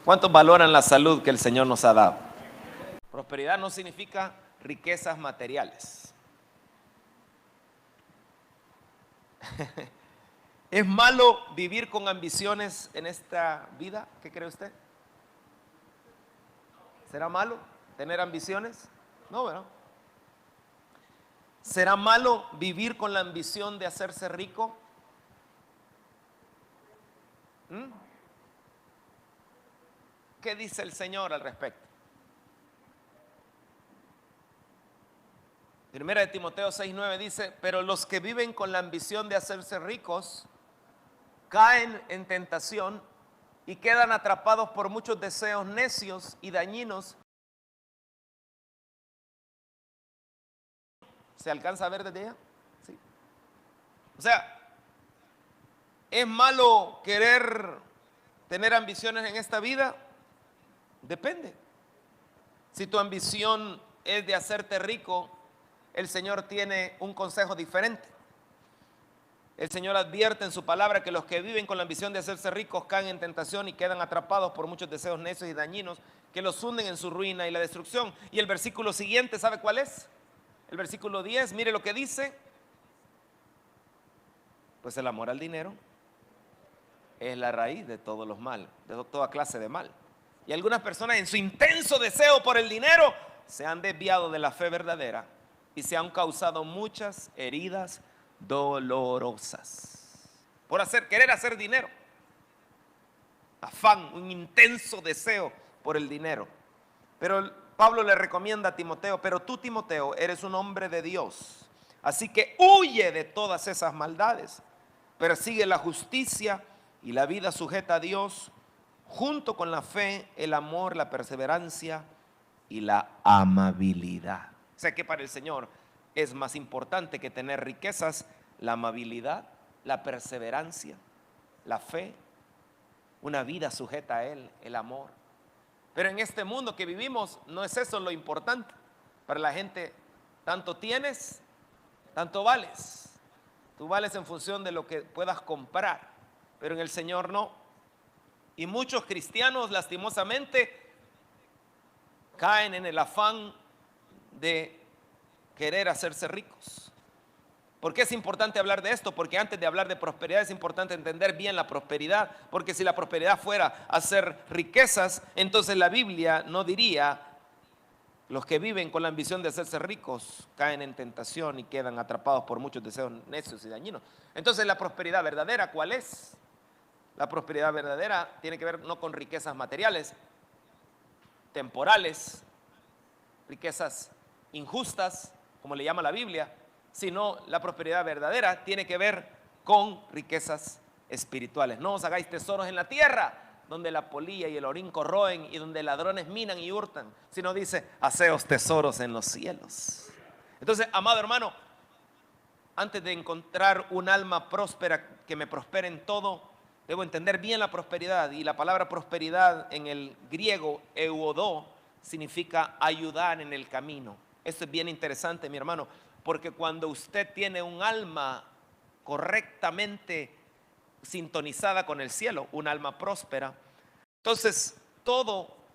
¿Cuántos valoran la salud que el Señor nos ha dado? Prosperidad no significa riquezas materiales. ¿Es malo vivir con ambiciones en esta vida? ¿Qué cree usted? ¿Será malo tener ambiciones? No, ¿verdad? ¿Será malo vivir con la ambición de hacerse rico? ¿Qué dice el Señor al respecto? Primera de Timoteo 6:9 dice: pero los que viven con la ambición de hacerse ricos caen en tentación y quedan atrapados por muchos deseos necios y dañinos. ¿Se alcanza a ver desde allá? Sí. O sea, ¿es malo querer tener ambiciones en esta vida? Depende. Si tu ambición es de hacerte rico, el Señor tiene un consejo diferente. El Señor advierte en su palabra que los que viven con la ambición de hacerse ricos caen en tentación y quedan atrapados por muchos deseos necios y dañinos que los hunden en su ruina y la destrucción. Y el versículo siguiente, ¿sabe cuál es? El versículo 10, mire lo que dice. Pues el amor al dinero es la raíz de todos los males, de toda clase de mal. Y algunas personas en su intenso deseo por el dinero se han desviado de la fe verdadera y se han causado muchas heridas dolorosas por querer hacer dinero. Afán, un intenso deseo por el dinero. Pero Pablo le recomienda a Timoteo: pero tú, Timoteo, eres un hombre de Dios, así que huye de todas esas maldades, persigue la justicia y la vida sujeta a Dios, junto con la fe, el amor, la perseverancia y la amabilidad. O sea que para el Señor es más importante que tener riquezas la amabilidad, la perseverancia, la fe, una vida sujeta a Él, el amor. Pero en este mundo que vivimos no es eso lo importante. Para la gente, tanto tienes, tanto vales. Tú vales en función de lo que puedas comprar, pero en el Señor no. Y muchos cristianos lastimosamente caen en el afán de querer hacerse ricos. ¿Por qué es importante hablar de esto? Porque antes de hablar de prosperidad es importante entender bien la prosperidad, porque si la prosperidad fuera hacer riquezas, entonces la Biblia no diría: los que viven con la ambición de hacerse ricos caen en tentación y quedan atrapados por muchos deseos necios y dañinos. Entonces, la prosperidad verdadera, ¿cuál es? La prosperidad verdadera tiene que ver no con riquezas materiales, temporales, riquezas injustas, como le llama la Biblia, sino la prosperidad verdadera tiene que ver con riquezas espirituales. No os hagáis tesoros en la tierra, donde la polilla y el orín corroen y donde ladrones minan y hurtan, sino dice: haceos tesoros en los cielos. Entonces, amado hermano, antes de encontrar un alma próspera que me prospere en todo, debo entender bien la prosperidad. Y la palabra prosperidad en el griego, euodó, significa ayudar en el camino. Esto es bien interesante, mi hermano, porque cuando usted tiene un alma correctamente sintonizada con el cielo, un alma próspera, entonces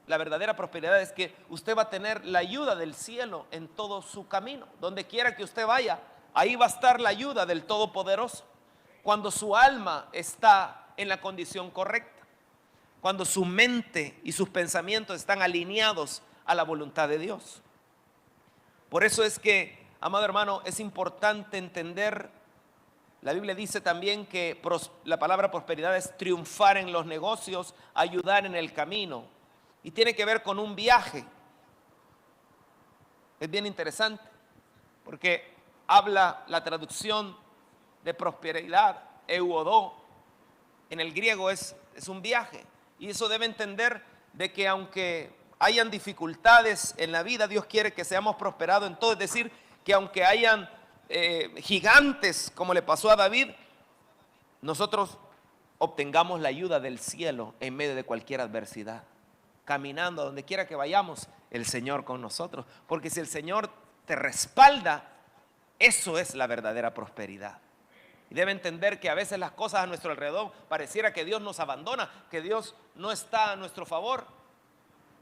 la verdadera prosperidad es que usted va a tener la ayuda del cielo en todo su camino. Donde quiera que usted vaya, ahí va a estar la ayuda del Todopoderoso. Cuando su alma está en la condición correcta, cuando su mente y sus pensamientos están alineados a la voluntad de Dios. Por eso es que, amado hermano, es importante entender. La Biblia dice también que la palabra prosperidad es triunfar en los negocios, ayudar en el camino, y tiene que ver con un viaje. Es bien interesante porque habla la traducción de prosperidad, euodó, en el griego es un viaje. Y eso debe entender de que aunque hayan dificultades en la vida, Dios quiere que seamos prosperados en todo. Es decir, que aunque hayan gigantes, como le pasó a David, nosotros obtengamos la ayuda del cielo en medio de cualquier adversidad. Caminando a donde quiera que vayamos, el Señor con nosotros. Porque si el Señor te respalda, eso es la verdadera prosperidad. Y debe entender que a veces las cosas a nuestro alrededor pareciera que Dios nos abandona, que Dios no está a nuestro favor.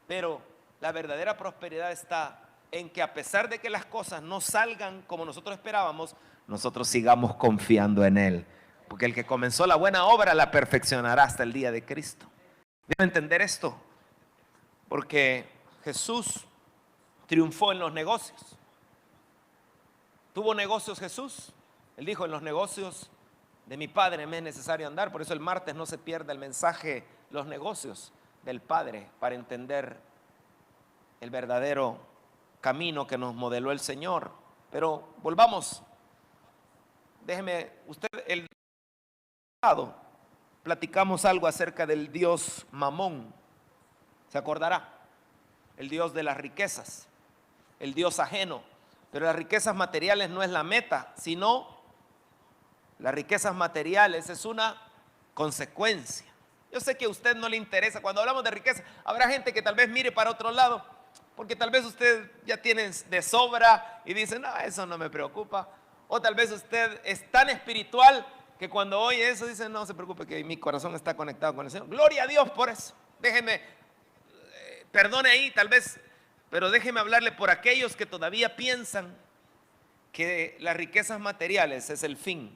Pero la verdadera prosperidad está en que a pesar de que las cosas no salgan como nosotros esperábamos, nosotros sigamos confiando en Él. Porque el que comenzó la buena obra la perfeccionará hasta el día de Cristo. Debe entender esto, porque Jesús triunfó en los negocios. ¿Tuvo negocios Jesús? Él dijo, en los negocios de mi Padre me es necesario andar. Por eso el martes no se pierda el mensaje, los negocios del Padre, para entender el verdadero camino que nos modeló el Señor. Pero volvamos. Déjeme, usted, el pasado platicamos algo acerca del Dios Mamón. ¿Se acordará? El Dios de las riquezas, el Dios ajeno. Pero las riquezas materiales no es la meta, sino las riquezas materiales es una consecuencia. Yo sé que a usted no le interesa. Cuando hablamos de riqueza, habrá gente que tal vez mire para otro lado, porque tal vez usted ya tiene de sobra y dice, no, eso no me preocupa. O tal vez usted es tan espiritual que cuando oye eso dice, no se preocupe que mi corazón está conectado con el Señor. Gloria a Dios por eso. Déjeme, perdone ahí tal vez, pero déjeme hablarle por aquellos que todavía piensan que las riquezas materiales es el fin.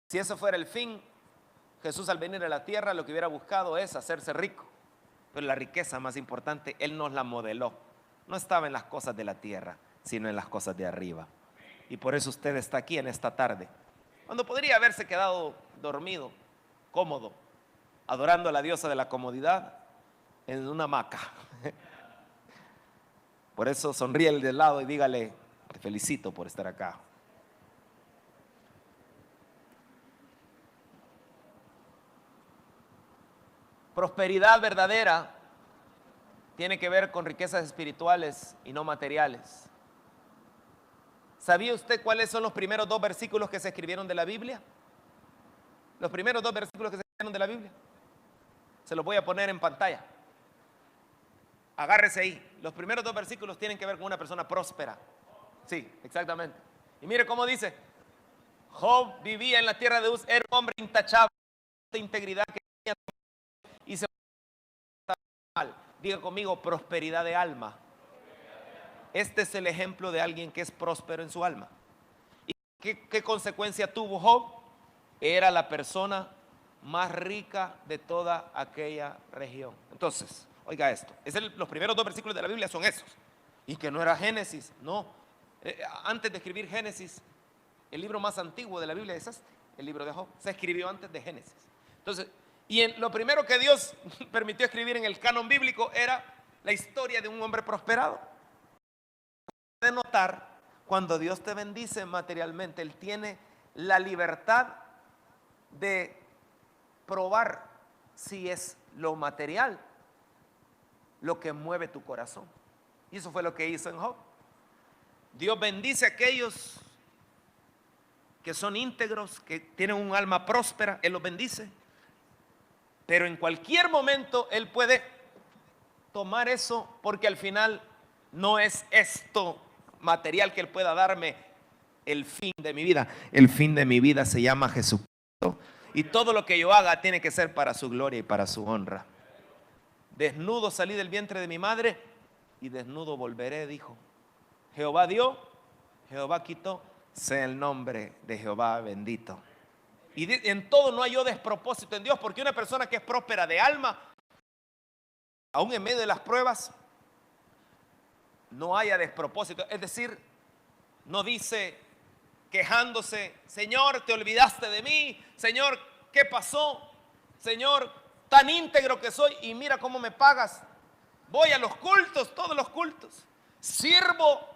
Si eso fuera el fin, Jesús al venir a la tierra lo que hubiera buscado es hacerse rico. Pero la riqueza más importante, Él nos la modeló. No estaba en las cosas de la tierra, sino en las cosas de arriba. Y por eso usted está aquí en esta tarde, cuando podría haberse quedado dormido, cómodo, adorando a la diosa de la comodidad en una hamaca. Por eso sonríe el de lado y dígale, te felicito por estar acá. Prosperidad verdadera tiene que ver con riquezas espirituales y no materiales. ¿Sabía usted cuáles son los primeros 2 versículos que se escribieron de la Biblia? Los primeros 2 versículos que se escribieron de la Biblia. Se los voy a poner en pantalla. Agárrese ahí. Los primeros 2 versículos tienen que ver con una persona próspera. Sí, exactamente. Y mire cómo dice. Job vivía en la tierra de Uz, era un hombre intachable, de integridad que tenía y se mal. Diga conmigo, prosperidad de alma. Este es el ejemplo de alguien que es próspero en su alma. ¿Y qué consecuencia tuvo Job? Era la persona más rica de toda aquella región. Entonces, oiga esto, los primeros 2 versículos de la Biblia son esos. Y que no era Génesis, no. Antes de escribir Génesis, el libro más antiguo de la Biblia es este, el libro de Job. Se escribió antes de Génesis. Entonces, lo primero que Dios permitió escribir en el canon bíblico era la historia de un hombre prosperado. De notar, cuando Dios te bendice materialmente, Él tiene la libertad de probar si es lo material lo que mueve tu corazón. Y eso fue lo que hizo en Job. Dios bendice a aquellos que son íntegros, que tienen un alma próspera, Él los bendice. Pero en cualquier momento Él puede tomar eso, porque al final no es esto material que Él pueda darme el fin de mi vida. El fin de mi vida se llama Jesucristo. Y todo lo que yo haga tiene que ser para su gloria y para su honra. Desnudo salí del vientre de mi madre y desnudo volveré, dijo. Jehová dio, Jehová quitó, sea el nombre de Jehová bendito. Y en todo no hay yo despropósito en Dios, porque una persona que es próspera de alma, aún en medio de las pruebas, no haya despropósito. Es decir, no dice quejándose, Señor, te olvidaste de mí, Señor, ¿qué pasó? Señor, tan íntegro que soy y mira cómo me pagas. Voy a los cultos, todos los cultos, sirvo,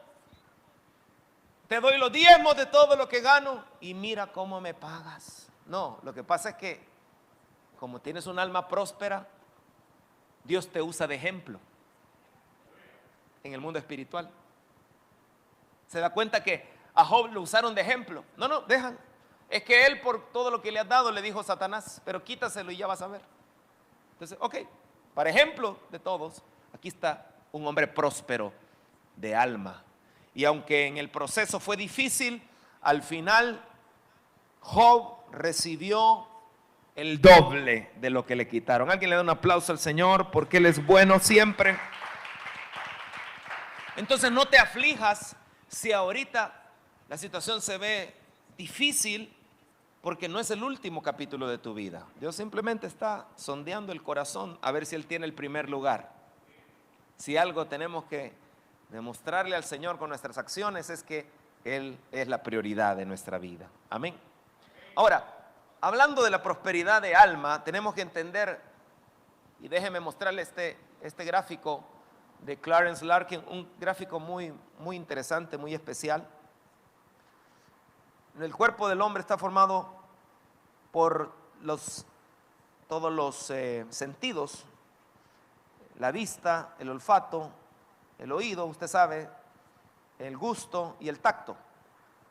te doy los diezmos de todo lo que gano y mira cómo me pagas. No, lo que pasa es que como tienes un alma próspera, Dios te usa de ejemplo en el mundo espiritual. Se da cuenta que a Job lo usaron de ejemplo. No, dejan. Es que él por todo lo que le has dado le dijo Satanás, pero quítaselo y ya vas a ver. Entonces, ok, para ejemplo de todos, aquí está un hombre próspero de alma. Y aunque en el proceso fue difícil, al final Job recibió el doble de lo que le quitaron. Alguien le da un aplauso al Señor porque Él es bueno siempre. Entonces no te aflijas si ahorita la situación se ve difícil, porque no es el último capítulo de tu vida. Dios simplemente está sondeando el corazón a ver si Él tiene el primer lugar. Si algo tenemos que demostrarle al Señor con nuestras acciones es que Él es la prioridad de nuestra vida. Amén. Ahora, hablando de la prosperidad de alma, tenemos que entender, y déjeme mostrarle este gráfico de Clarence Larkin, un gráfico muy interesante, muy especial. El cuerpo del hombre está formado por todos los sentidos: la vista, el olfato, el oído, usted sabe, el gusto y el tacto.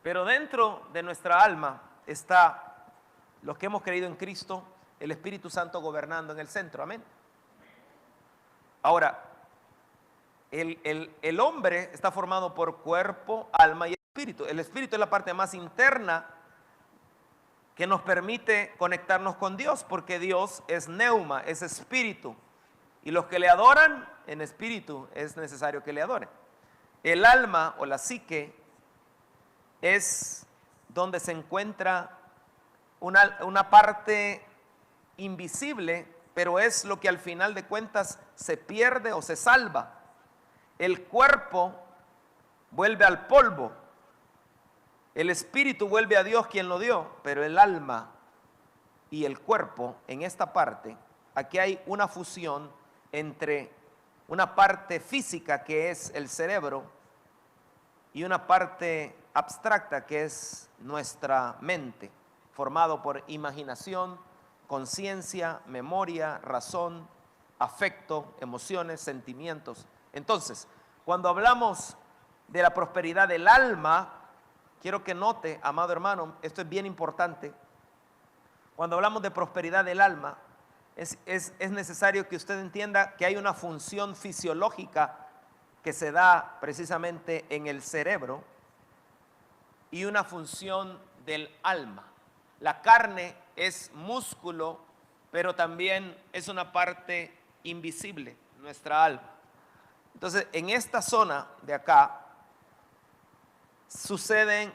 Pero dentro de nuestra alma está los que hemos creído en Cristo, el Espíritu Santo gobernando en el centro. Amén. Ahora, el hombre está formado por cuerpo, alma y espíritu. El espíritu es la parte más interna que nos permite conectarnos con Dios, porque Dios es neuma, es espíritu, y los que le adoran en espíritu es necesario que le adoren. El alma o la psique es donde se encuentra una parte invisible, pero es lo que al final de cuentas se pierde o se salva. El cuerpo vuelve al polvo, el espíritu vuelve a Dios quien lo dio, pero el alma y el cuerpo, en esta parte, aquí hay una fusión entre una parte física que es el cerebro y una parte abstracta que es nuestra mente, formado por imaginación, conciencia, memoria, razón, afecto, emociones, sentimientos. Entonces, cuando hablamos de la prosperidad del alma, quiero que note, amado hermano, esto es bien importante. Cuando hablamos de prosperidad del alma, es necesario que usted entienda que hay una función fisiológica que se da precisamente en el cerebro y una función del alma. La carne es músculo, pero también es una parte invisible, nuestra alma. Entonces, en esta zona de acá sucede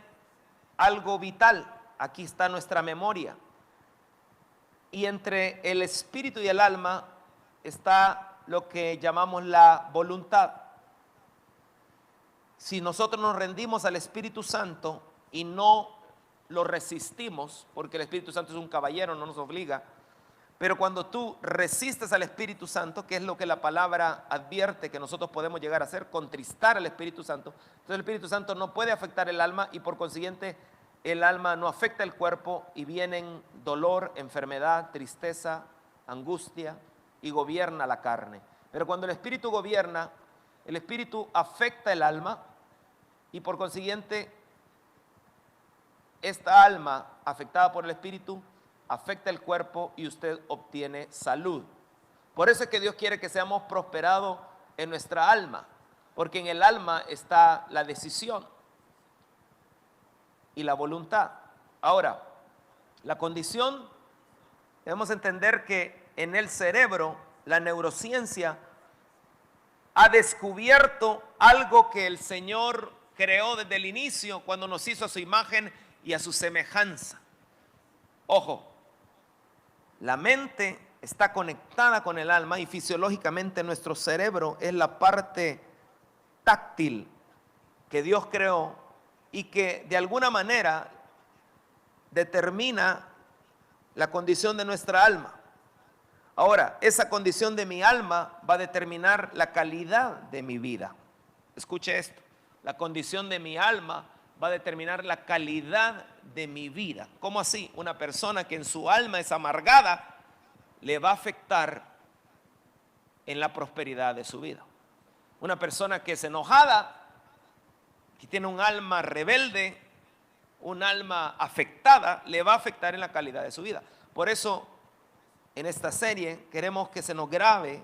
algo vital. Aquí está nuestra memoria. Y entre el espíritu y el alma está lo que llamamos la voluntad. Si nosotros nos rendimos al Espíritu Santo y no lo resistimos, porque el Espíritu Santo es un caballero, no nos obliga, pero cuando tú resistes al Espíritu Santo, que es lo que la palabra advierte que nosotros podemos llegar a hacer, contristar al Espíritu Santo, entonces el Espíritu Santo no puede afectar el alma y por consiguiente el alma no afecta el cuerpo y vienen dolor, enfermedad, tristeza, angustia y gobierna la carne. Pero cuando el Espíritu gobierna, el Espíritu afecta el alma y por consiguiente esta alma afectada por el Espíritu afecta el cuerpo y usted obtiene salud. Por eso es que Dios quiere que seamos prosperados en nuestra alma, porque en el alma está la decisión y la voluntad. Ahora, la condición, debemos entender que en el cerebro, la neurociencia ha descubierto algo que el Señor creó desde el inicio cuando nos hizo a su imagen y a su semejanza. Ojo, la mente está conectada con el alma y fisiológicamente nuestro cerebro es la parte táctil que Dios creó y que de alguna manera determina la condición de nuestra alma. Ahora, esa condición de mi alma va a determinar la calidad de mi vida. Escuche esto, la condición de mi alma va a determinar la calidad de mi vida. ¿Cómo así? Una persona que en su alma es amargada le va a afectar en la prosperidad de su vida. Una persona que es enojada, que tiene un alma rebelde, un alma afectada, le va a afectar en la calidad de su vida. Por eso, en esta serie queremos que se nos grabe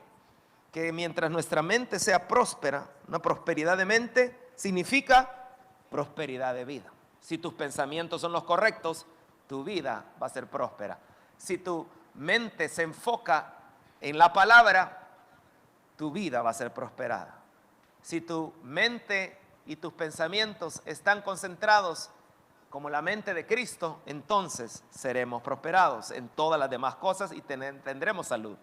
que mientras nuestra mente sea próspera, una prosperidad de mente significa prosperidad de vida. Si tus pensamientos son los correctos, tu vida va a ser próspera. Si tu mente se enfoca en la palabra, tu vida va a ser prosperada. Si tu mente y tus pensamientos están concentrados como la mente de Cristo, entonces seremos prosperados en todas las demás cosas y tendremos salud.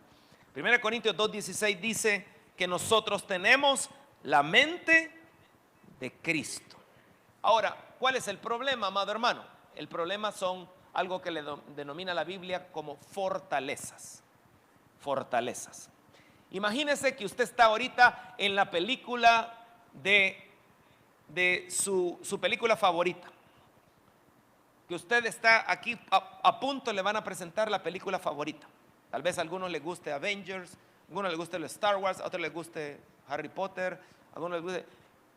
1 Corintios 2:16 dice que nosotros tenemos la mente de Cristo. Ahora, ¿cuál es el problema, amado hermano? El problema son algo que le denomina la Biblia como fortalezas. Fortalezas. Imagínese que usted está ahorita en la película de su película favorita. Que usted está aquí a punto, le van a presentar la película favorita. Tal vez a algunos les guste Avengers, a algunos les guste los Star Wars, a otros les guste Harry Potter, a algunos les guste.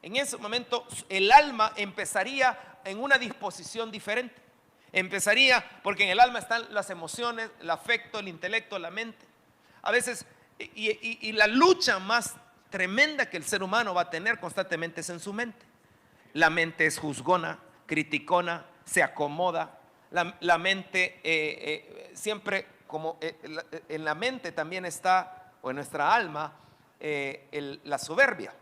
En ese momento el alma empezaría en una disposición diferente. Empezaría, porque en el alma están las emociones, el afecto, el intelecto, la mente. A veces, y la lucha más tremenda que el ser humano va a tener constantemente es en su mente. La mente es juzgona, criticona, se acomoda. La mente siempre, como en la mente también está, o en nuestra alma, la soberbia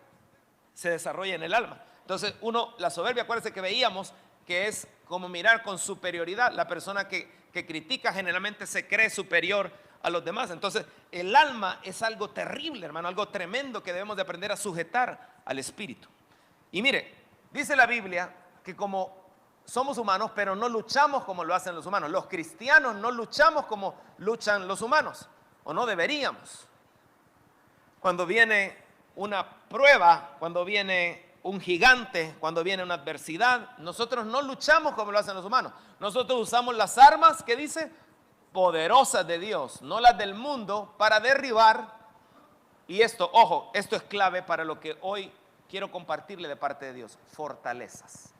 se desarrolla en el alma. Entonces la soberbia, acuérdense que veíamos que es como mirar con superioridad. La persona que critica generalmente se cree superior a los demás. Entonces el alma es algo terrible, hermano, algo tremendo que debemos de aprender a sujetar al espíritu. Y mire, dice la Biblia que como somos humanos, pero no luchamos como lo hacen los humanos. Los cristianos no luchamos como luchan los humanos, o no deberíamos. Cuando viene una prueba, cuando viene un gigante, cuando viene una adversidad, nosotros no luchamos como lo hacen los humanos. Nosotros usamos las armas, que dice, poderosas de Dios, no las del mundo, para derribar. Y esto, ojo, esto es clave para lo que hoy quiero compartirle de parte de Dios: fortalezas.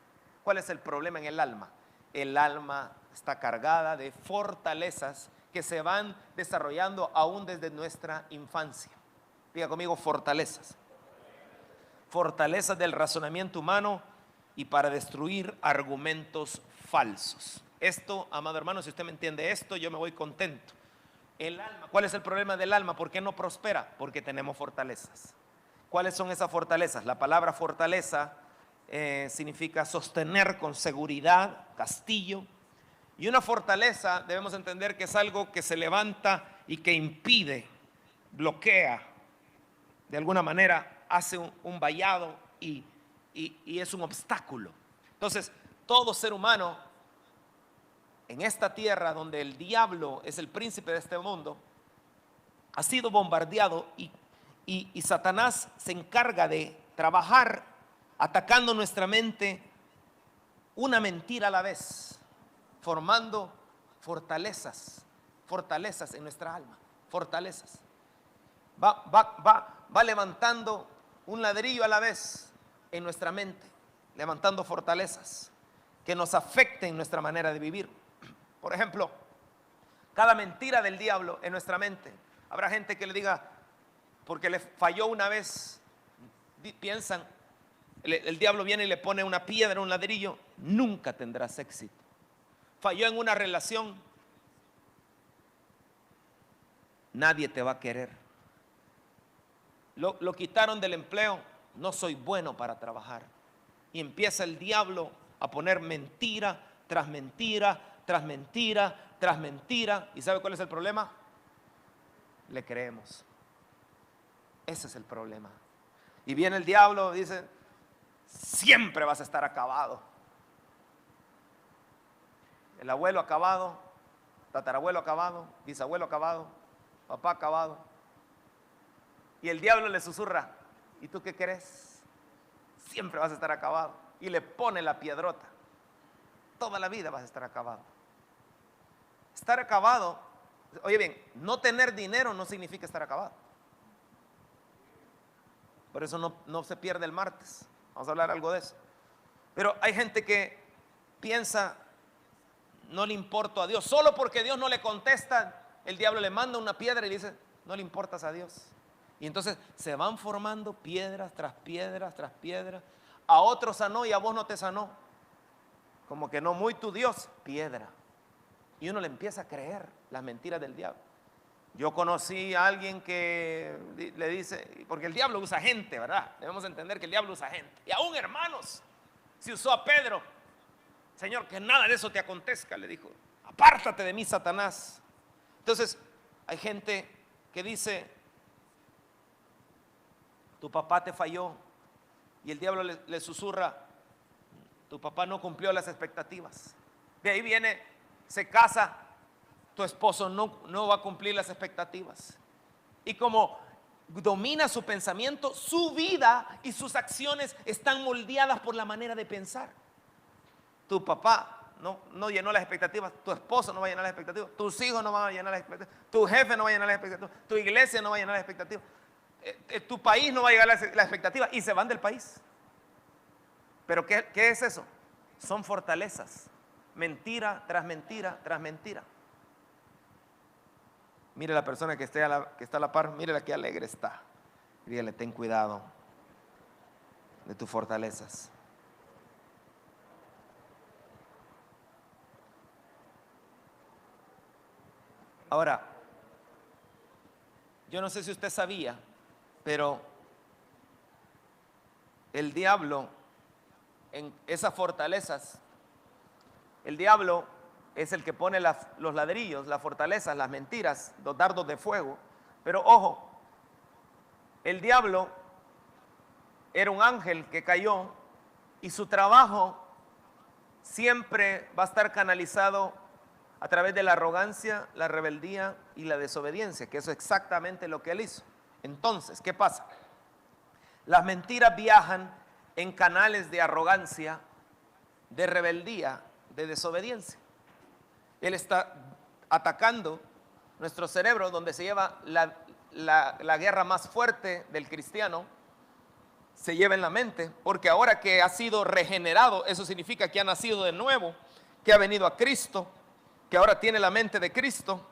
¿Cuál es el problema en el alma? El alma está cargada de fortalezas que se van desarrollando aún desde nuestra infancia. Diga conmigo: fortalezas. Fortalezas del razonamiento humano y para destruir argumentos falsos. Esto, amado hermano, si usted me entiende esto, yo me voy contento. El alma, ¿cuál es el problema del alma? ¿Por qué no prospera? Porque tenemos fortalezas. ¿Cuáles son esas fortalezas? La palabra fortaleza significa sostener con seguridad, castillo. Y una fortaleza debemos entender que es algo que se levanta y que impide, bloquea, de alguna manera hace un vallado y es un obstáculo. Entonces, todo ser humano en esta tierra donde el diablo es el príncipe de este mundo, ha sido bombardeado y Satanás se encarga de trabajar atacando nuestra mente una mentira a la vez, formando fortalezas en nuestra alma, fortalezas. Va levantando un ladrillo a la vez en nuestra mente, levantando fortalezas que nos afecten nuestra manera de vivir. Por ejemplo, cada mentira del diablo en nuestra mente. Habrá gente que le diga, porque le falló una vez, piensan, el diablo viene y le pone una piedra, un ladrillo, nunca tendrás éxito. Falló en una relación, nadie te va a querer. Lo quitaron del empleo, no soy bueno para trabajar. Y empieza el diablo a poner mentira tras mentira, tras mentira, tras mentira. ¿Y sabe cuál es el problema? Le creemos. Ese es el problema. Y viene el diablo, dice, siempre vas a estar acabado. El abuelo acabado, tatarabuelo acabado, bisabuelo acabado, papá acabado. Y el diablo le susurra, ¿y tú qué crees? Siempre vas a estar acabado. Y le pone la piedrota. Toda la vida vas a estar acabado. Estar acabado, oye bien, no tener dinero no significa estar acabado. Por eso no se pierde el martes. Vamos a hablar algo de eso. Pero hay gente que piensa, no le importo a Dios. Solo porque Dios no le contesta, el diablo le manda una piedra y le dice, no le importas a Dios. Y entonces se van formando piedras tras piedras tras piedras. A otros sanó y a vos no te sanó. Como que no, muy tu Dios, piedra. Y uno le empieza a creer las mentiras del diablo. Yo conocí a alguien que le dice, porque el diablo usa gente, ¿verdad? Debemos entender que el diablo usa gente. Y aún hermanos, si usó a Pedro, Señor, que nada de eso te acontezca, le dijo, apártate de mí, Satanás. Entonces, hay gente que dice, tu papá te falló, y el diablo le susurra, tu papá no cumplió las expectativas. De ahí viene, se casa, tu esposo no va a cumplir las expectativas. Y como domina su pensamiento, su vida y sus acciones están moldeadas por la manera de pensar. Tu papá no llenó las expectativas, tu esposo no va a llenar las expectativas, tus hijos no van a llenar las expectativas, tu jefe no va a llenar las expectativas, tu iglesia no va a llenar las expectativas, tu país no va a llegar a las expectativas y se van del país. Pero ¿qué es eso? Son fortalezas, mentira tras mentira tras mentira. Mire la persona que está a la par, mire la que alegre está. Dígale, ten cuidado de tus fortalezas. Ahora, yo no sé si usted sabía, pero el diablo, en esas fortalezas, el diablo es el que pone los ladrillos, las fortalezas, las mentiras, los dardos de fuego. Pero ojo, el diablo era un ángel que cayó y su trabajo siempre va a estar canalizado a través de la arrogancia, la rebeldía y la desobediencia, que eso es exactamente lo que él hizo. Entonces, ¿qué pasa? Las mentiras viajan en canales de arrogancia, de rebeldía, de desobediencia. Él está atacando nuestro cerebro, donde se lleva la guerra más fuerte del cristiano, se lleva en la mente, porque ahora que ha sido regenerado, eso significa que ha nacido de nuevo, que ha venido a Cristo, que ahora tiene la mente de Cristo.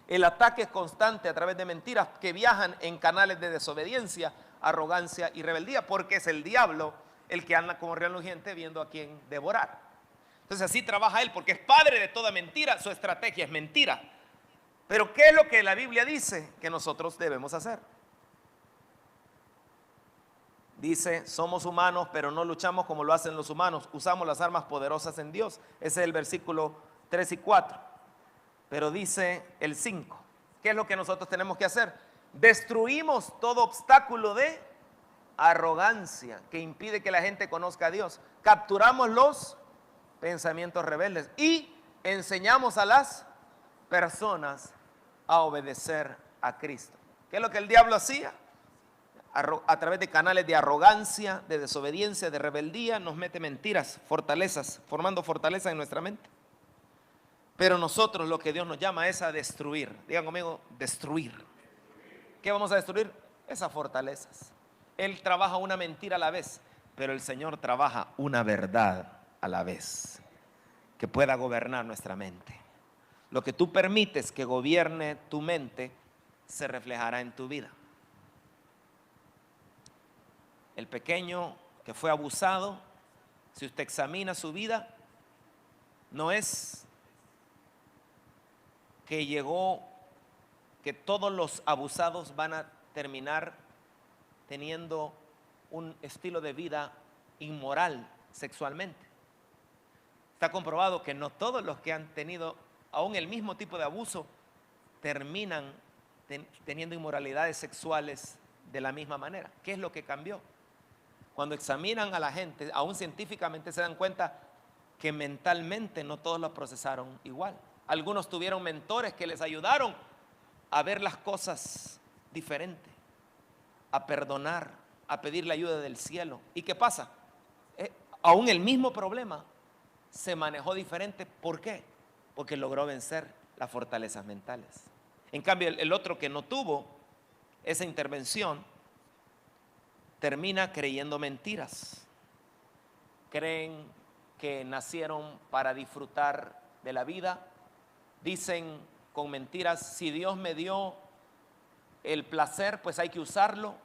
El ataque es constante a través de mentiras que viajan en canales de desobediencia, arrogancia y rebeldía, porque es el diablo el que anda como reluciente viendo a quién devorar. Entonces así trabaja él, porque es padre de toda mentira, su estrategia es mentira. Pero ¿qué es lo que la Biblia dice que nosotros debemos hacer? Dice, somos humanos, pero no luchamos como lo hacen los humanos, usamos las armas poderosas en Dios. Ese es el versículo 3 y 4. Pero dice el 5, ¿qué es lo que nosotros tenemos que hacer? Destruimos todo obstáculo de arrogancia que impide que la gente conozca a Dios. Capturamos los pensamientos rebeldes y enseñamos a las personas a obedecer a Cristo. ¿Qué es lo que el diablo hacía? A través de canales de arrogancia, de desobediencia, de rebeldía, nos mete mentiras, fortalezas, formando fortalezas en nuestra mente. Pero nosotros lo que Dios nos llama es a destruir. Digan conmigo, destruir. ¿Qué vamos a destruir? Esas fortalezas. Él trabaja una mentira a la vez, pero el Señor trabaja una verdad a la vez, que pueda gobernar nuestra mente. Lo que tú permites que gobierne tu mente, se reflejará en tu vida. El pequeño que fue abusado, si usted examina su vida, no es que que todos los abusados van a terminar teniendo un estilo de vida inmoral sexualmente. Está comprobado que no todos los que han tenido aún el mismo tipo de abuso terminan teniendo inmoralidades sexuales de la misma manera. ¿Qué es lo que cambió? Cuando examinan a la gente, aún científicamente se dan cuenta que mentalmente no todos lo procesaron igual. Algunos tuvieron mentores que les ayudaron a ver las cosas diferente, a perdonar, a pedir la ayuda del cielo. ¿Y qué pasa? Aún el mismo problema se manejó diferente. ¿Por qué? Porque logró vencer las fortalezas mentales. En cambio, el otro que no tuvo esa intervención termina creyendo mentiras. Creen que nacieron para disfrutar de la vida. Dicen con mentiras, si Dios me dio el placer, pues hay que usarlo.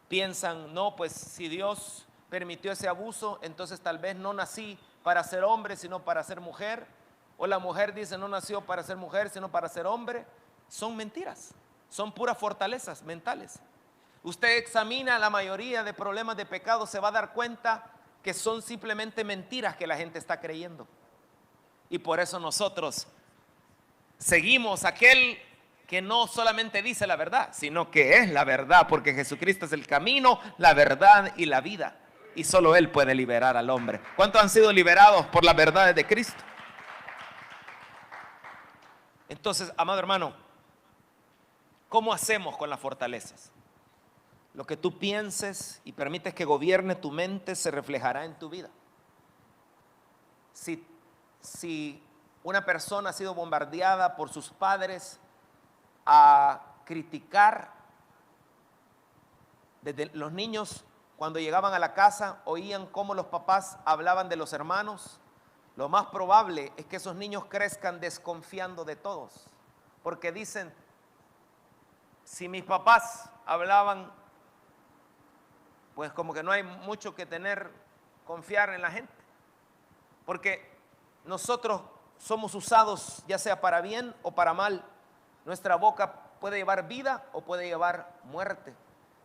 Piensan, no, pues si Dios permitió ese abuso, entonces tal vez no nací para ser hombre, sino para ser mujer. o la mujer dice no nació para ser mujer, sino para ser hombre, son mentiras, son puras fortalezas mentales. Usted examina la mayoría de problemas de pecado, se va a dar cuenta que son simplemente mentiras que la gente está creyendo. Y por eso nosotros seguimos aquel que no solamente dice la verdad, sino que es la verdad, porque Jesucristo es el camino, la verdad y la vida. Y solo Él puede liberar al hombre. ¿Cuántos han sido liberados por las verdades de Cristo? Entonces, amado hermano, ¿cómo hacemos con las fortalezas? Lo que tú pienses y permites que gobierne tu mente se reflejará en tu vida. Si una persona ha sido bombardeada por sus padres a criticar, desde los niños cuando llegaban a la casa oían cómo los papás hablaban de los hermanos, lo más probable es que esos niños crezcan desconfiando de todos, porque dicen, si mis papás hablaban, pues como que no hay mucho que confiar en la gente, porque nosotros somos usados ya sea para bien o para mal. Nuestra boca puede llevar vida o puede llevar muerte.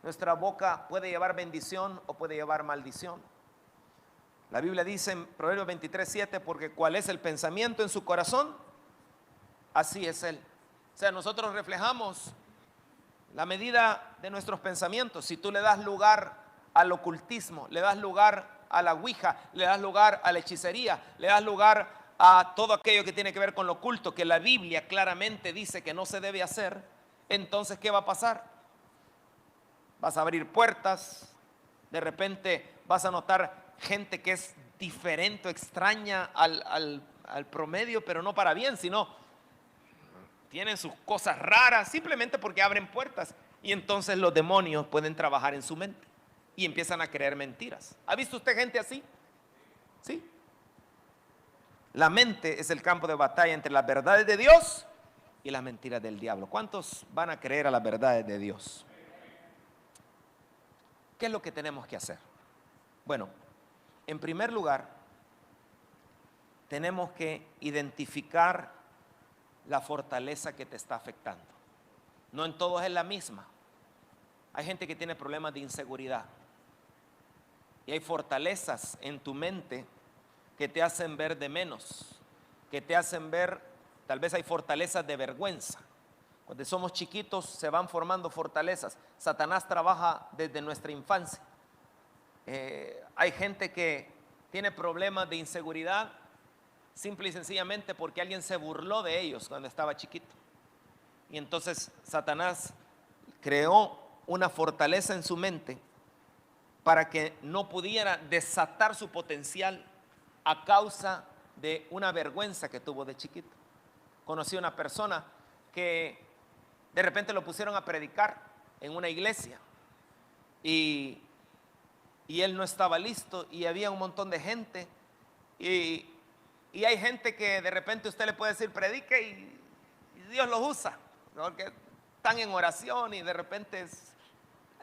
Nuestra boca puede llevar bendición o puede llevar maldición. La Biblia dice en Proverbios 23:7, porque cuál es el pensamiento en su corazón, así es él. O sea, nosotros reflejamos la medida de nuestros pensamientos. Si tú le das lugar al ocultismo, le das lugar a la ouija, le das lugar a la hechicería, le das lugar a todo aquello que tiene que ver con lo oculto, que la Biblia claramente dice que no se debe hacer, entonces ¿qué va a pasar? Vas a abrir puertas, de repente vas a notar gente que es diferente o extraña al promedio, pero no para bien, sino tienen sus cosas raras simplemente porque abren puertas, y entonces los demonios pueden trabajar en su mente y empiezan a creer mentiras. ¿Ha visto usted gente así? Sí. La mente es el campo de batalla entre las verdades de Dios y las mentiras del diablo. ¿Cuántos van a creer a las verdades de Dios? ¿Qué es lo que tenemos que hacer? Bueno, en primer lugar, tenemos que identificar la fortaleza que te está afectando. No en todos es la misma. Hay gente que tiene problemas de inseguridad y hay fortalezas en tu mente que te hacen ver de menos, que te hacen ver, tal vez hay fortalezas de vergüenza. Cuando somos chiquitos se van formando fortalezas. Satanás trabaja desde nuestra infancia. Hay gente que tiene problemas de inseguridad simple y sencillamente porque alguien se burló de ellos cuando estaba chiquito. Y entonces Satanás creó una fortaleza en su mente para que no pudiera desatar su potencial a causa de una vergüenza que tuvo de chiquito. Conocí a una persona que de repente lo pusieron a predicar en una iglesia y él no estaba listo y había un montón de gente y hay gente que de repente usted le puede decir predique y Dios los usa, porque están en oración y de repente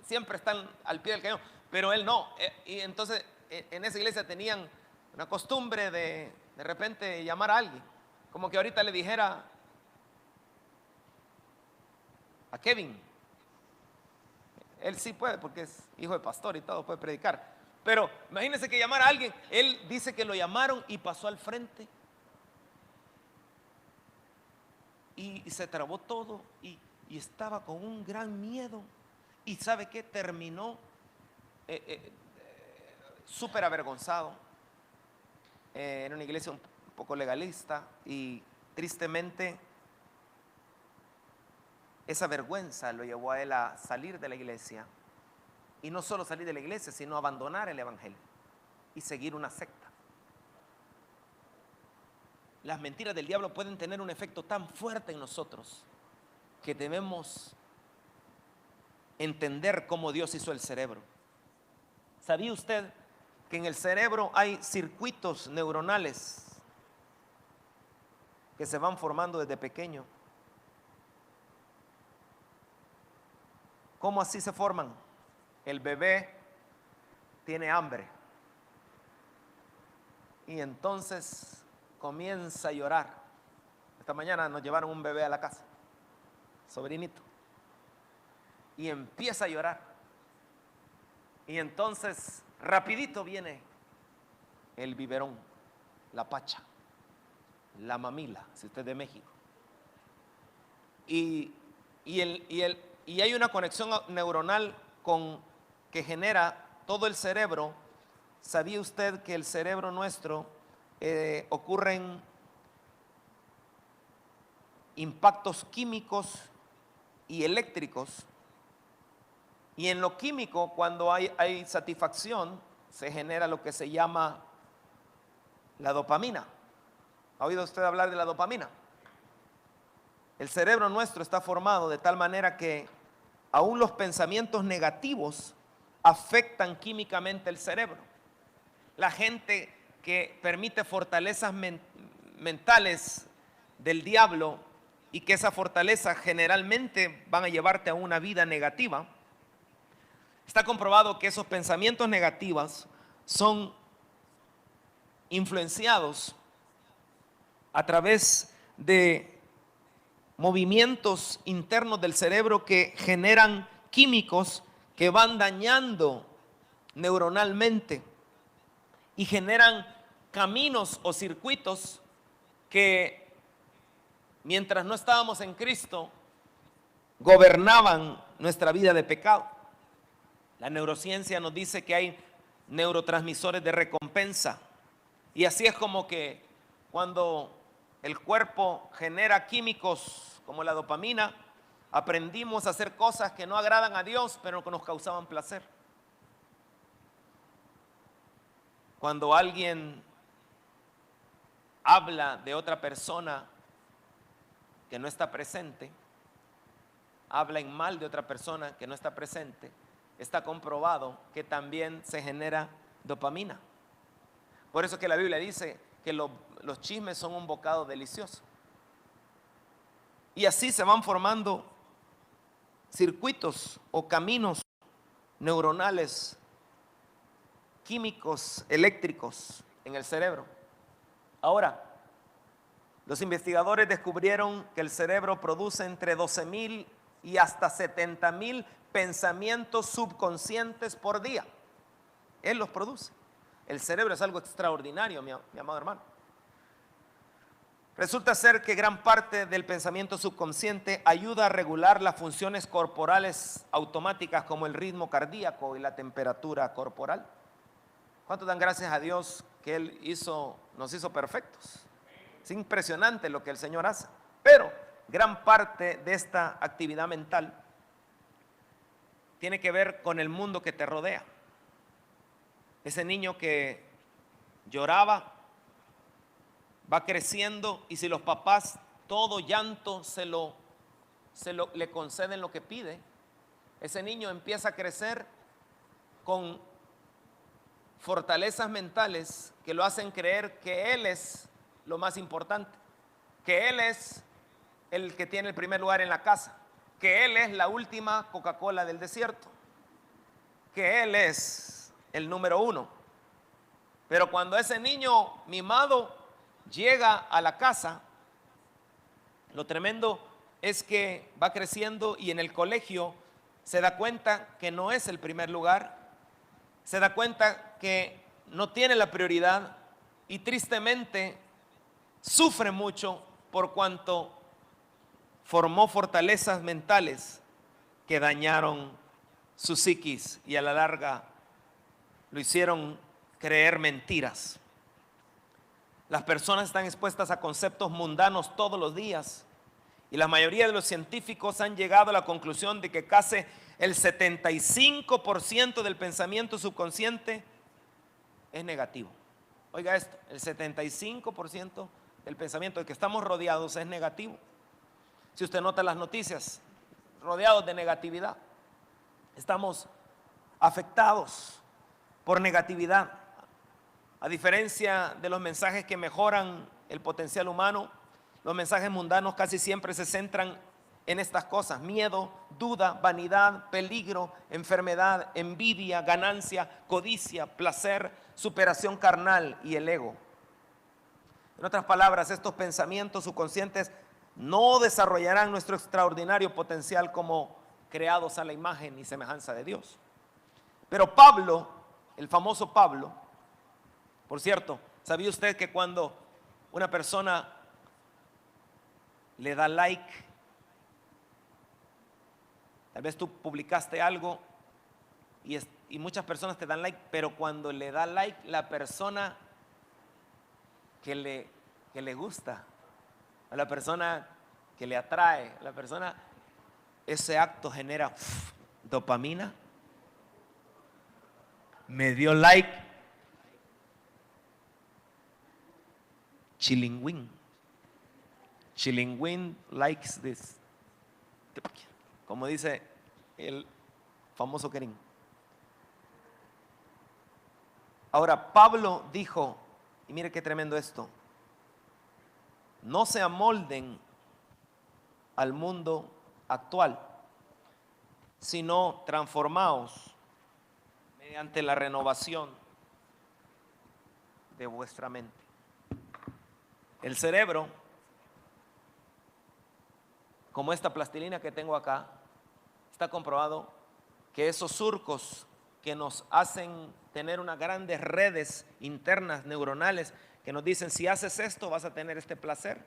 siempre están al pie del cañón, pero él no. Y entonces en esa iglesia tenían una costumbre de repente llamar a alguien, como que ahorita le dijera a Kevin, él sí puede porque es hijo de pastor y todo, puede predicar, pero imagínense que llamara a alguien. Él dice que lo llamaron y pasó al frente y se trabó todo y estaba con un gran miedo, y ¿sabe qué? Terminó súper avergonzado en una iglesia un poco legalista, y tristemente esa vergüenza lo llevó a él a salir de la iglesia, y no solo salir de la iglesia, sino abandonar el evangelio y seguir una secta. Las mentiras del diablo pueden tener un efecto tan fuerte en nosotros que debemos entender cómo Dios hizo el cerebro. ¿Sabía usted que en el cerebro hay circuitos neuronales que se van formando desde pequeño? ¿Cómo así se forman? El bebé tiene hambre y entonces comienza a llorar Esta mañana nos llevaron un bebé a la casa, sobrinito, y empieza a llorar. Y entonces rapidito viene el biberón, la pacha, la mamila, si usted es de México. Y hay una conexión neuronal que genera todo el cerebro. ¿Sabía usted que el cerebro nuestro ocurren impactos químicos y eléctricos? Y en lo químico, cuando hay satisfacción, se genera lo que se llama la dopamina. ¿Ha oído usted hablar de la dopamina? El cerebro nuestro está formado de tal manera que aún los pensamientos negativos afectan químicamente el cerebro. La gente que permite fortalezas mentales del diablo y que esa fortaleza generalmente van a llevarte a una vida negativa, está comprobado que esos pensamientos negativos son influenciados a través de movimientos internos del cerebro que generan químicos que van dañando neuronalmente y generan caminos o circuitos que, mientras no estábamos en Cristo, gobernaban nuestra vida de pecado. La neurociencia nos dice que hay neurotransmisores de recompensa, y así es como que cuando el cuerpo genera químicos como la dopamina, aprendimos a hacer cosas que no agradan a Dios, pero que nos causaban placer. Cuando alguien habla de otra persona que no está presente, habla en mal de otra persona que no está presente, está comprobado que también se genera dopamina. Por eso que la Biblia dice que los chismes son un bocado delicioso. Y así se van formando circuitos o caminos neuronales, químicos, eléctricos en el cerebro. Ahora, los investigadores descubrieron que el cerebro produce entre 12,000 y hasta 70,000 pensamientos subconscientes por día. Él los produce. El cerebro es algo extraordinario, mi amado hermano. Resulta ser que gran parte del pensamiento subconsciente ayuda a regular las funciones corporales automáticas como el ritmo cardíaco y la temperatura corporal. ¿Cuántos dan gracias a Dios que Él nos hizo perfectos? Es impresionante lo que el Señor hace. Pero gran parte de esta actividad mental tiene que ver con el mundo que te rodea. Ese niño que lloraba va creciendo, y si los papás todo llanto le conceden lo que pide, ese niño empieza a crecer con fortalezas mentales que lo hacen creer que él es lo más importante, que él es el que tiene el primer lugar en la casa, que él es la última Coca-Cola del desierto, que él es el número 1. Pero cuando ese niño mimado llega a la casa, lo tremendo es que va creciendo y en el colegio se da cuenta que no es el primer lugar, se da cuenta que no tiene la prioridad, y tristemente sufre mucho por cuanto formó fortalezas mentales que dañaron su psiquis y a la larga lo hicieron creer mentiras. Las personas están expuestas a conceptos mundanos todos los días, y la mayoría de los científicos han llegado a la conclusión de que casi el 75% del pensamiento subconsciente es negativo. Oiga esto, el 75% del pensamiento del que estamos rodeados es negativo. Si usted nota las noticias, rodeados de negatividad, estamos afectados por negatividad. A diferencia de los mensajes que mejoran el potencial humano, los mensajes mundanos casi siempre se centran en estas cosas: miedo, duda, vanidad, peligro, enfermedad, envidia, ganancia, codicia, placer, superación carnal y el ego. En otras palabras, estos pensamientos subconscientes no desarrollarán nuestro extraordinario potencial como creados a la imagen y semejanza de Dios. Pero Pablo, el famoso Pablo, por cierto, ¿sabía usted que cuando una persona le da like, tal vez tú publicaste algo y muchas personas te dan like, pero cuando le da like la persona que le gusta, a la persona que le atrae, a la persona, ese acto genera dopamina? Me dio like, Chilingüín likes this, como dice el famoso Kerim. Ahora Pablo dijo, y mire qué tremendo esto: no se amolden al mundo actual, sino transformaos mediante la renovación de vuestra mente. El cerebro, como esta plastilina que tengo acá, está comprobado que esos surcos que nos hacen tener unas grandes redes internas neuronales que nos dicen, si haces esto vas a tener este placer,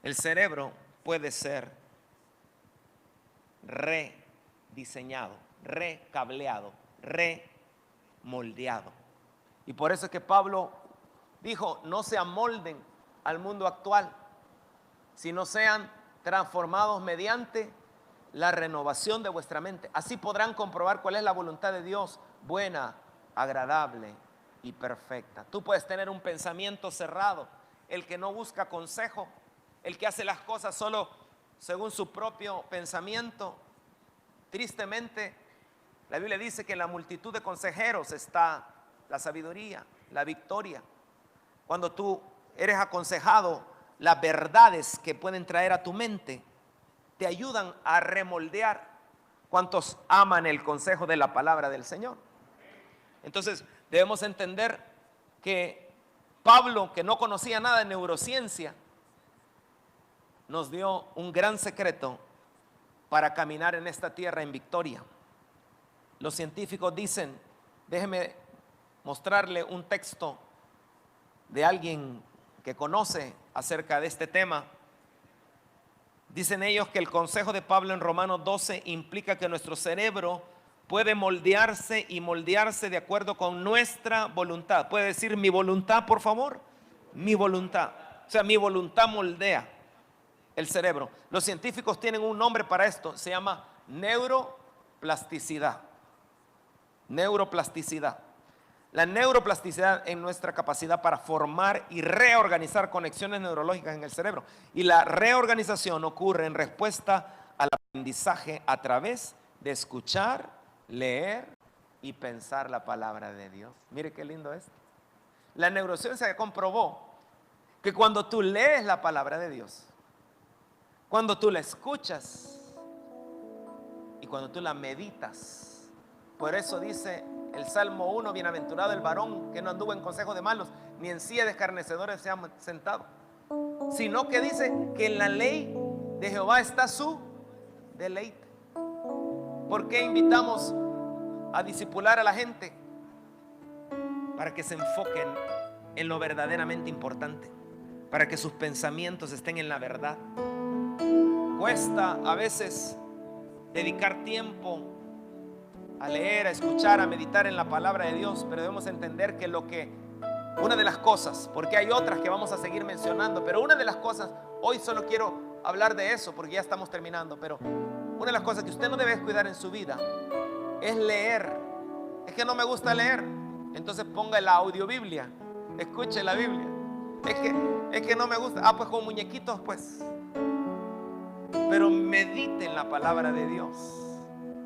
el cerebro puede ser rediseñado, recableado, remoldeado. Y por eso es que Pablo dijo, no se amolden al mundo actual, sino sean transformados mediante la renovación de vuestra mente. Así podrán comprobar cuál es la voluntad de Dios, buena, agradable y perfecta. Tú puedes tener un pensamiento cerrado, el que no busca consejo, el que hace las cosas solo según su propio pensamiento. Tristemente, la Biblia dice que en la multitud de consejeros está la sabiduría, la victoria. Cuando tú eres aconsejado, las verdades que pueden traer a tu mente te ayudan a remoldear. ¿Cuántos aman el consejo de la palabra del Señor? Entonces debemos entender que Pablo, que no conocía nada de neurociencia, nos dio un gran secreto para caminar en esta tierra en victoria. Los científicos dicen, déjeme mostrarle un texto de alguien que conoce acerca de este tema. Dicen ellos que el consejo de Pablo en Romanos 12 implica que nuestro cerebro puede moldearse y moldearse de acuerdo con nuestra voluntad. ¿Puede decir mi voluntad, por favor? Mi voluntad. O sea, mi voluntad moldea el cerebro. Los científicos tienen un nombre para esto, se llama neuroplasticidad. Neuroplasticidad. La neuroplasticidad es nuestra capacidad para formar y reorganizar conexiones neurológicas en el cerebro. Y la reorganización ocurre en respuesta al aprendizaje a través de escuchar, leer y pensar la palabra de Dios. Mire qué lindo es. La neurociencia comprobó que cuando tú lees la palabra de Dios, cuando tú la escuchas y cuando tú la meditas, por eso dice el Salmo 1, bienaventurado el varón que no anduvo en consejo de malos, ni en silla de escarnecedores se ha sentado, sino que dice que en la ley de Jehová está su deleite. ¿Por qué invitamos a discipular a la gente? Para que se enfoquen en lo verdaderamente importante, para que sus pensamientos estén en la verdad. Cuesta a veces dedicar tiempo a leer, a escuchar, a meditar en la palabra de Dios, pero debemos entender que una de las cosas, porque hay otras que vamos a seguir mencionando, pero una de las cosas, hoy solo quiero hablar de eso porque ya estamos terminando, pero una de las cosas que usted no debe descuidar en su vida es leer. Es que no me gusta leer, entonces ponga la audiobiblia, escuche la Biblia. Es que no me gusta, pues con muñequitos pues, pero medite en la palabra de Dios.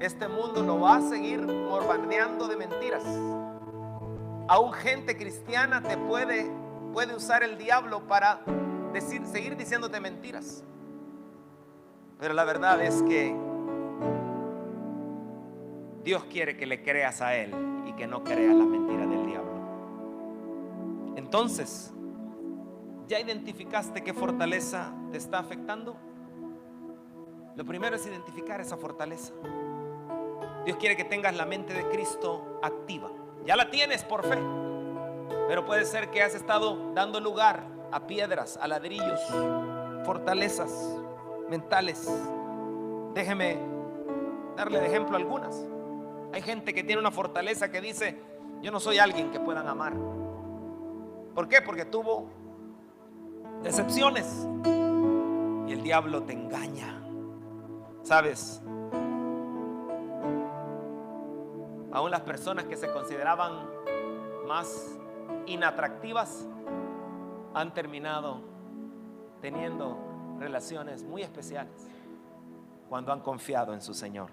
Este mundo lo va a seguir bombardeando de mentiras. Aún gente cristiana te puede usar el diablo para seguir diciéndote mentiras. Pero la verdad es que Dios quiere que le creas a Él y que no creas las mentiras del diablo. Entonces, ¿Ya identificaste qué fortaleza te está afectando? Lo primero es identificar esa fortaleza. Dios quiere que tengas la mente de Cristo activa. Ya la tienes por fe, pero puede ser que has estado dando lugar a piedras, a ladrillos, fortalezas mentales. Déjeme darle de ejemplo algunas. Hay gente que tiene una fortaleza que dice: yo no soy alguien que puedan amar. ¿Por qué? Porque tuvo decepciones y el diablo te engaña. ¿Sabes? Aún las personas que se consideraban más inatractivas han terminado teniendo relaciones muy especiales cuando han confiado en su Señor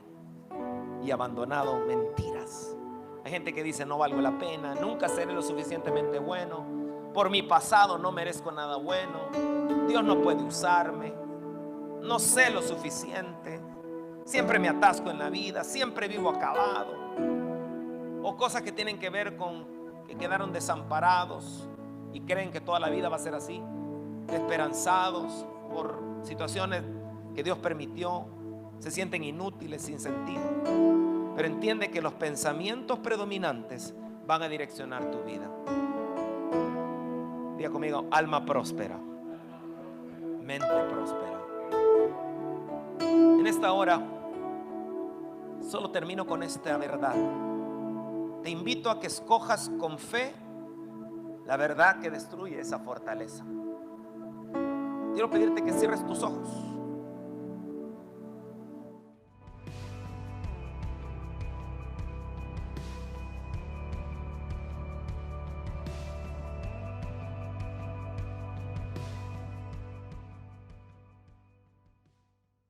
y abandonado mentiras. Hay gente que dice: no valgo la pena, nunca seré lo suficientemente bueno, por mi pasado no merezco nada bueno, Dios no puede usarme, no sé lo suficiente, siempre me atasco en la vida, siempre vivo acabado. O cosas que tienen que ver con que quedaron desamparados y creen que toda la vida va a ser así, desesperanzados por situaciones que Dios permitió, se sienten inútiles, sin sentido. Pero entiende que los pensamientos predominantes van a direccionar tu vida. Diga conmigo: alma próspera, mente próspera. En esta hora solo termino con esta verdad. Te invito a que escojas con fe la verdad que destruye esa fortaleza. Quiero pedirte que cierres tus ojos.